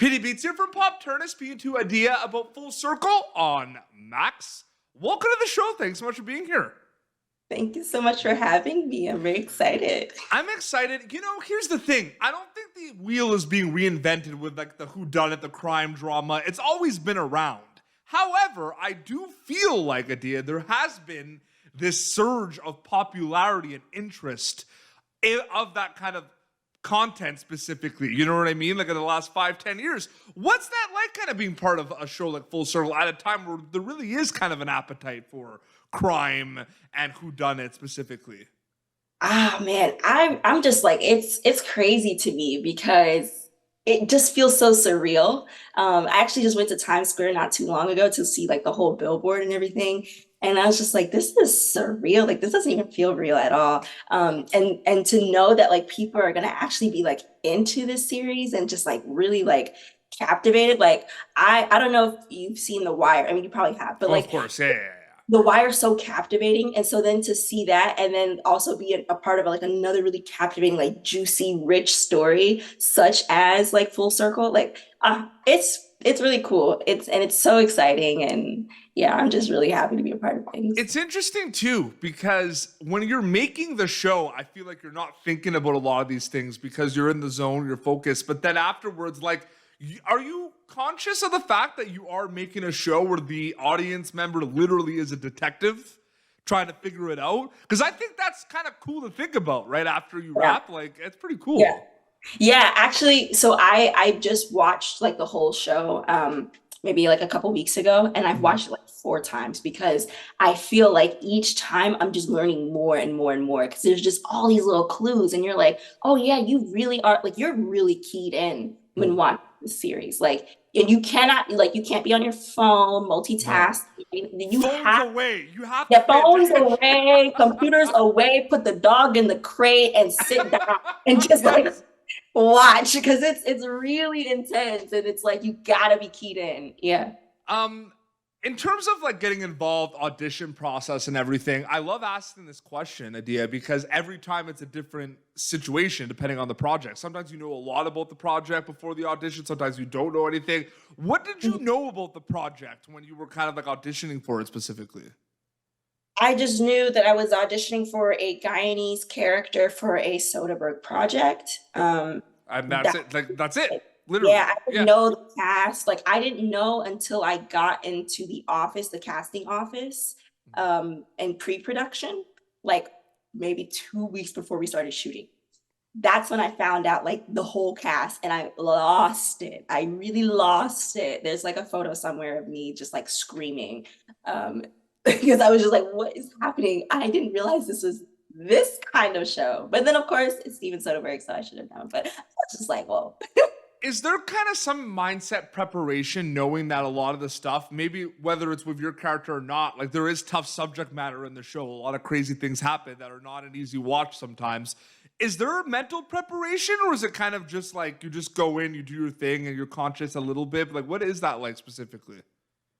Pity Beats here from Pop Turner speaking to Adia about Full Circle on Max. Welcome to the show. Thanks so much for being here. Thank you so much for having me. I'm very excited. I'm excited. Here's the thing. I don't think the wheel is being reinvented with like the whodunit, the crime drama. It's always been around. However, I do feel like, Adia, there has been this surge of popularity and interest of that kind of content specifically. You know what I mean? Like in the last 5-10 years. What's that like kind of being part of a show like Full Circle at a time where there really is kind of an appetite for crime and whodunit specifically? Ah man, I'm just like it's crazy to me because it just feels so surreal. I actually just went to Times Square not too long ago to see like the whole billboard and everything. And I was just like, this is surreal. Like this doesn't even feel real at all. And to know that like people are gonna actually be like into this series and just like really like captivated. Like I don't know if you've seen The Wire. I mean, you probably have, but Oh, of like course. Yeah. The Wire is so captivating, and so then to see that, and then also be a part of like another really captivating, like juicy, rich story, such as like Full Circle, like it's really cool. It's so exciting, and yeah, I'm just really happy to be a part of things. It's interesting too because when you're making the show, I feel like you're not thinking about a lot of these things because you're in the zone, you're focused. But then afterwards, like, are you conscious of the fact that you are making a show where the audience member literally is a detective trying to figure it out? Because I think that's kind of cool to think about right after you Yeah, wrap. Like, it's pretty yeah. cool. Yeah, actually, so I just watched like the whole show maybe like a couple weeks ago, and I've Mhm. watched it like 4 times because I feel like each time I'm just learning more and more and more because there's just all these little clues, and you're like, oh yeah, you really are like you're really keyed in when watching the series. Like, and you cannot like you can't be on your phone No. multitask. You Phones have away. You have to the pay phones attention. away, computers away, put the dog in the crate and sit down and just like Yes. watch because it's really intense and it's like you gotta be keyed in. Yeah. Um, in terms of like getting involved, audition process and everything, I love asking this question, Adia, because every time it's a different situation depending on the project. Sometimes you know a lot about the project before the audition, sometimes you don't know anything. What did you know about the project when you were kind of like auditioning for it specifically? I just knew that I was auditioning for a Guyanese character for a Soderbergh project. And that's That it. Like that's it. Literally. Yeah, I didn't Yeah. know the cast. Like I didn't know until I got into the office, the casting office, and pre-production, like maybe 2 weeks before we started shooting. That's when I found out like the whole cast and I lost it. I really lost it. There's like a photo somewhere of me just like screaming. Because I was just like, what is happening? I didn't realize this was this kind of show. But then of course it's Steven Soderbergh, so I should have known. But I was just like, whoa. Is there kind of some mindset preparation knowing that a lot of the stuff, maybe whether it's with your character or not, like there is tough subject matter in the show, a lot of crazy things happen that are not an easy watch sometimes. Is there a mental preparation or is it kind of just like you just go in, you do your thing and you're conscious a little bit? Like what is that like specifically?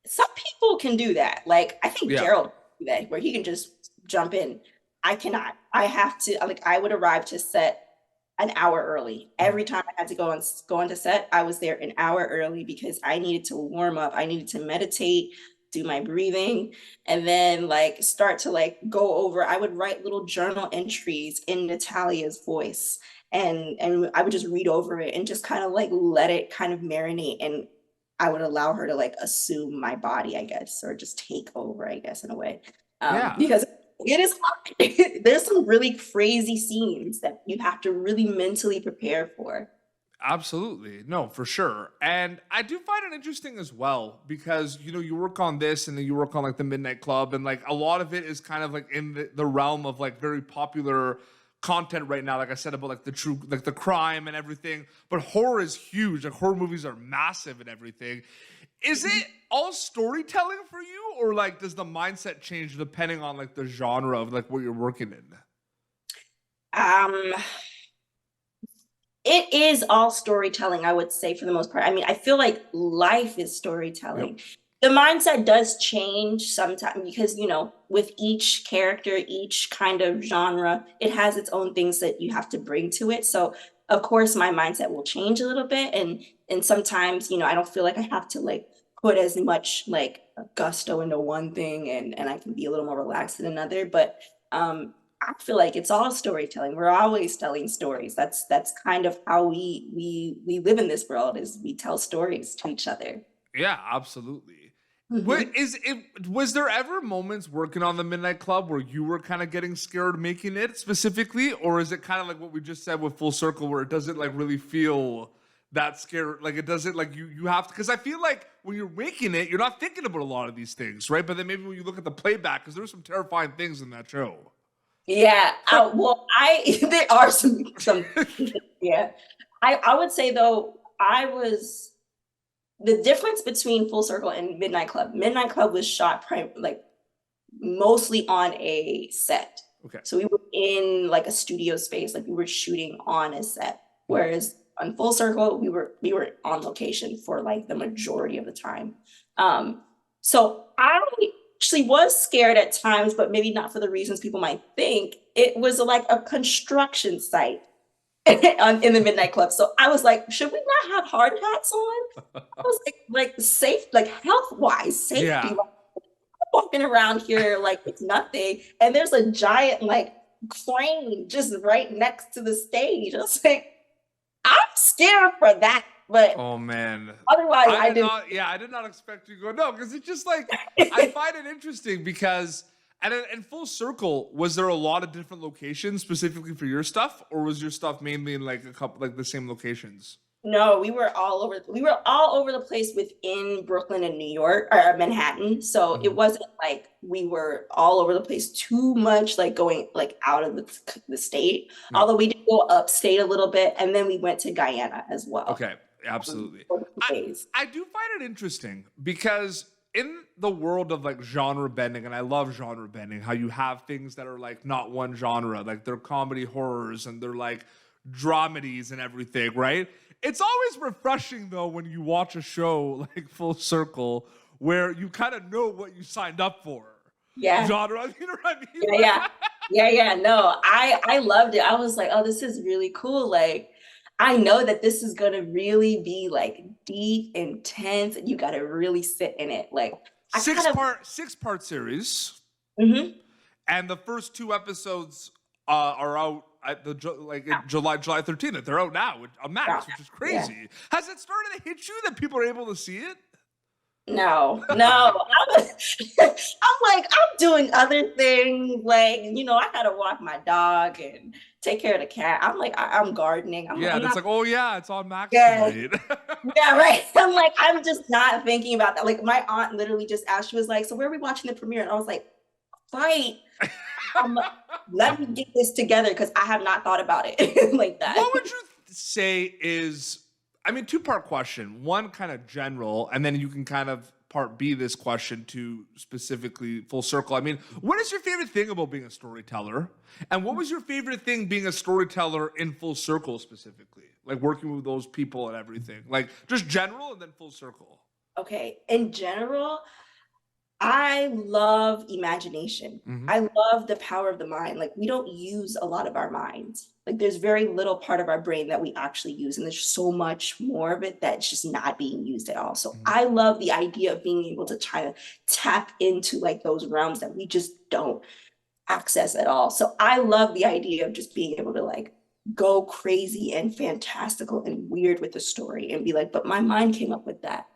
Some people can do that. Like I think Yeah. Gerald can do that, where he can just jump in. I cannot. I have to like I would arrive to set an hour early. Mhm. Every time I had to go onto set, I was there an hour early because I needed to warm up. I needed to meditate, do my breathing, and then like start to like go over. I would write little journal entries in Natalia's voice. And I would just read over it and just kind of like let it kind of marinate and I would allow her to like assume my body, I guess, or just take over, I guess, in a way. Yeah. Because it is hard. There's some really crazy scenes that you have to really mentally prepare for. Absolutely. No, for sure. And I do find it interesting as well because, you work on this and then you work on like the Midnight Club and like a lot of it is kind of like in the realm of like very popular content right now. Like I said about like the true, like the crime and everything. But horror is huge. Like horror movies are massive and everything. Is it all storytelling for you or like does the mindset change depending on like the genre of like what you're working in? Um, it is all storytelling, I would say, for the most part. I mean, I feel like life is Yep. storytelling. The mindset does change sometimes because, with each character, each kind of genre, it has its own things that you have to bring to it. So, of course my mindset will change a little bit. And sometimes, I don't feel like I have to like put as much like gusto into one thing, and I can be a little more relaxed in another. But I feel like it's all storytelling. We're always telling stories. That's kind of how we live in this world, is we tell stories to each other. Yeah, absolutely. What Mhm. is it? Was there ever moments working on the Midnight Club where you were kind of getting scared making it specifically, or is it kind of like what we just said with Full Circle, where it doesn't like really feel that scared? Like it doesn't like you have to, because I feel like when you're making it, you're not thinking about a lot of these things, right? But then maybe when you look at the playback, because there's some terrifying things in that show. Yeah. Well, I there are some yeah. I would say though, I was the difference between Full Circle and Midnight Club. Midnight Club was shot like mostly on a set. Okay. So we were in like a studio space, like we were shooting on a set. Whereas on Full Circle, we were on location for like the majority of the time. So I actually was scared at times, but maybe not for the reasons people might think. It was like a construction site in the Midnight Club. So I was like, should we not have hard hats on? I was like safe, like health wise, safety. Yeah. Like, walking around here like it's nothing, and there's a giant like crane just right next to the stage. I was like, I'm scared for that, but Oh man. otherwise I didn't. I did not expect you to go no, because it's just like I find it interesting because and in Full Circle, was there a lot of different locations specifically for your stuff, or was your stuff mainly in like a couple like the same locations? No, we were all over the place within Brooklyn and New York or Manhattan. So it Mhm. wasn't like we were all over the place too much, like going like out of the state. Yeah. Although we did go upstate a little bit, and then we went to Guyana as well. Okay, absolutely. For I 2 days. I do find it interesting because in the world of like genre bending, and I love genre bending, how you have things that are like not one genre, like they're comedy horrors and they're like dramedies and everything, right? It's always refreshing though when you watch a show like Full Circle where you kind of know what you signed up for. Yeah. Genre, you know what I mean? Yeah, yeah. Yeah, yeah. No, I loved it. I was like, oh, this is really cool. Like, I know that this is gonna really be like deep, intense, and you gotta really sit in it. Like, I kind of, 6 part series. mhm. And the first 2 episodes are out at the July 13th. They're out now on Yeah, Max, which is yeah. crazy. Has it started to hit you that people are able to see it? No, no. I'm like, I'm doing other things. Like, I gotta walk my dog and take care of the cat. I'm like, I'm gardening. Yeah, I'm and it's not. like, oh yeah, it's on Max Yeah, tonight. yeah, right. I'm like, I'm just not thinking about that. Like, my aunt literally just asked, she was like, so where are we watching the premiere? And I was like, fight. Um, let me get this together because I have not thought about it like that. What would you say is, I mean, 2 part question. One kind of general, and then you can kind of part B this question to specifically Full Circle. I mean, what is your favorite thing about being a storyteller? And what was your favorite thing being a storyteller in Full Circle specifically? Like working with those people and everything. Like just general and then Full Circle. Okay. In general, I love imagination. Hmm. I love the power of the mind. Like, we don't use a lot of our minds. Like, there's very little part of our brain that we actually use, and there's so much more of it that's just not being used at all. So I love the idea of being able to try to tap into like those realms that we just don't access at all. So I love the idea of just being able to like go crazy and fantastical and weird with the story and be like, but my mind came up with that.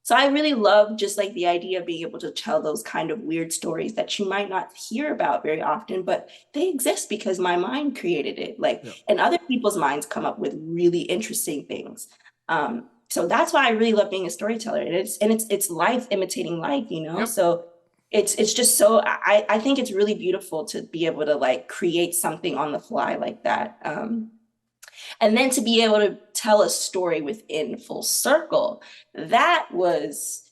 So I really love just like the idea of being able to tell those kind of weird stories that you might not hear about very often, but they exist because my mind created it. Like, Yeah. and other people's minds come up with really interesting things. So that's why I really love being a storyteller. And it's life imitating life, Yep. So it's just so I think it's really beautiful to be able to like create something on the fly like that. And then to be able to tell a story within Full Circle, that was,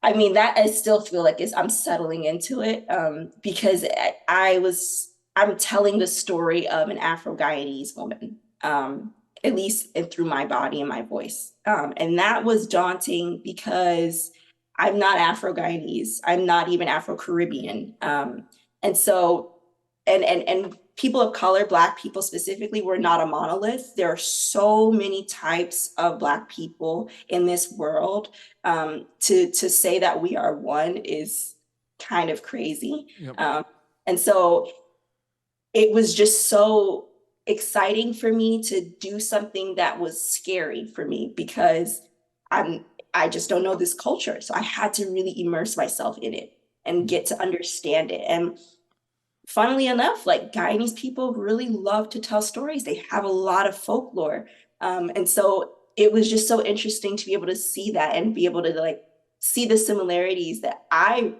I mean, that I still feel like I'm settling into it, because I'm telling the story of an Afro-Guyanese woman, at least through my body and my voice. And that was daunting because I'm not Afro-Guyanese. I'm not even Afro-Caribbean. And so and people of color, Black people specifically, we're not a monolith. There are so many types of Black people in this world. To say that we are one is kind of crazy. Yep. And so it was just so exciting for me to do something that was scary for me because I just don't know this culture. So I had to really immerse myself in it and get to understand it. And funnily enough, like Guyanese people really love to tell stories. They have a lot of folklore. And so it was just so interesting to be able to see that and be able to like see the similarities that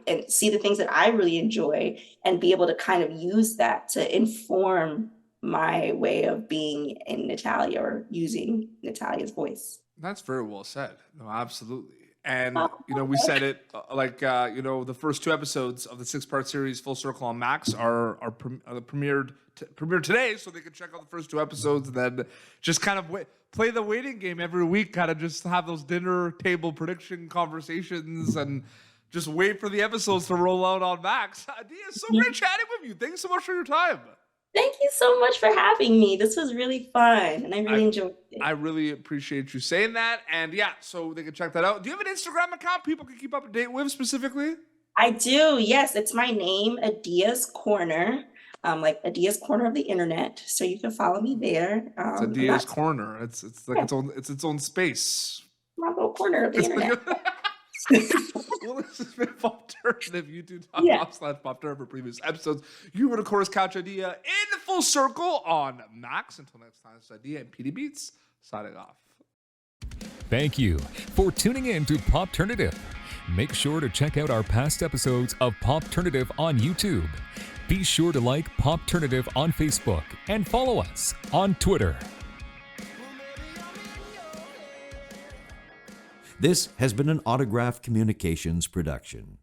and see the things that I really enjoy and be able to kind of use that to inform my way of being in Natalia or using Natalia's voice. That's very well said. No, absolutely. And, we said it the first 2 episodes of the 6-part series Full Circle on Max are premiered today, so they can check out the first 2 episodes and then just kind of play the waiting game every week, kind of just have those dinner table prediction conversations and just wait for the episodes to roll out on Max. Adia, it's so great chatting with you. Thanks so much for your time. Thank you so much for having me. This was really fun, and I really enjoyed it. I really appreciate you saying that. And yeah, so they can check that out. Do you have an Instagram account people can keep up to date with specifically? I do. Yes, it's my name, Adia's Corner, like Adia's Corner of the Internet. So you can follow me there. It's Adia's Corner. It's like its own space. My little corner of the internet. Well, this has been Popternative. YouTube.com/Popternative for previous episodes. You would, of course, catch Adia in Full Circle on Max. Until next time, it's Adia and PD Beats signing off. Thank you for tuning in to Popternative. Make sure to check out our past episodes of Popternative on YouTube. Be sure to like Popternative on Facebook and follow us on Twitter. This has been an Autograph Communications production.